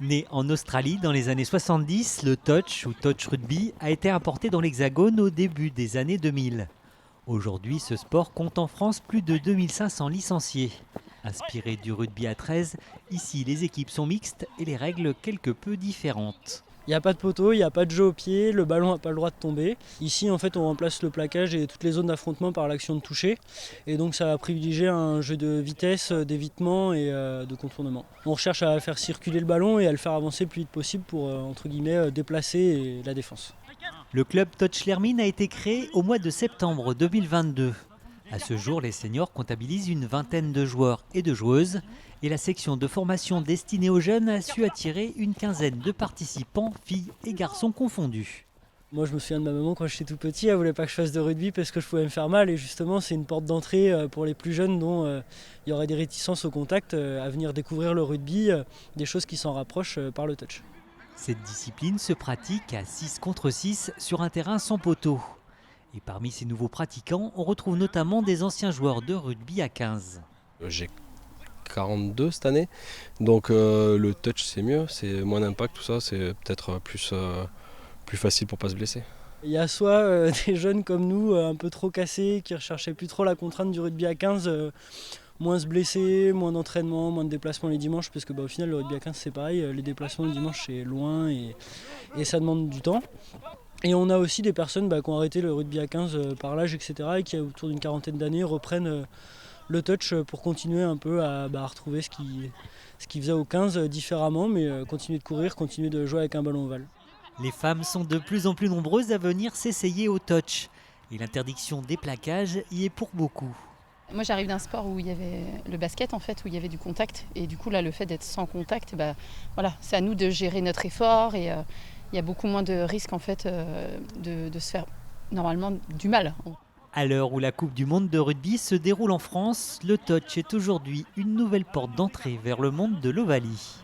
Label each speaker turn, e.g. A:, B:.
A: Né en Australie dans les années 70, le touch ou touch rugby a été importé dans l'Hexagone au début des années 2000. Aujourd'hui, ce sport compte en France plus de 2500 licenciés. Inspiré du rugby à 13, ici les équipes sont mixtes et les règles quelque peu différentes.
B: Il n'y a pas de poteau, il n'y a pas de jeu au pied, le ballon n'a pas le droit de tomber. Ici, en fait, on remplace le plaquage et toutes les zones d'affrontement par l'action de toucher. Et donc, ça va privilégier un jeu de vitesse, d'évitement et de contournement. On recherche à faire circuler le ballon et à le faire avancer le plus vite possible pour, entre guillemets, déplacer la défense.
A: Le club Touch Lermine a été créé au mois de septembre 2022. À ce jour, les seniors comptabilisent une vingtaine de joueurs et de joueuses. Et la section de formation destinée aux jeunes a su attirer une quinzaine de participants, filles et garçons confondus.
B: Moi, je me souviens de ma maman quand j'étais tout petit, elle voulait pas que je fasse de rugby parce que je pouvais me faire mal. Et justement, c'est une porte d'entrée pour les plus jeunes dont il y aurait des réticences au contact à venir découvrir le rugby, des choses qui s'en rapprochent par le touch.
A: Cette discipline se pratique à 6 contre 6 sur un terrain sans poteau. Et parmi ces nouveaux pratiquants, on retrouve notamment des anciens joueurs de rugby à 15.
C: J'ai 42 cette année, donc le touch c'est mieux, c'est moins d'impact, tout ça, c'est peut-être plus facile pour pas se blesser.
B: Il y a soit des jeunes comme nous, un peu trop cassés, qui recherchaient plus trop la contrainte du rugby à 15, moins se blesser, moins d'entraînement, moins de déplacements les dimanches, parce que au final le rugby à 15 c'est pareil, les déplacements le dimanche c'est loin et ça demande du temps. Et on a aussi des personnes qui ont arrêté le rugby à 15 par l'âge, etc. et qui, autour d'une quarantaine d'années, reprennent le touch pour continuer un peu à retrouver ce qu'ils faisaient au 15 différemment, mais continuer de courir, continuer de jouer avec un ballon ovale.
A: Les femmes sont de plus en plus nombreuses à venir s'essayer au touch. Et l'interdiction des plaquages y est pour beaucoup.
D: Moi j'arrive d'un sport où il y avait le basket en fait, où il y avait du contact. Et du coup là le fait d'être sans contact, voilà, c'est à nous de gérer notre effort et il y a beaucoup moins de risques en fait de se faire normalement du mal.
A: À l'heure où la Coupe du Monde de rugby se déroule en France, le touch est aujourd'hui une nouvelle porte d'entrée vers le monde de l'Ovalie.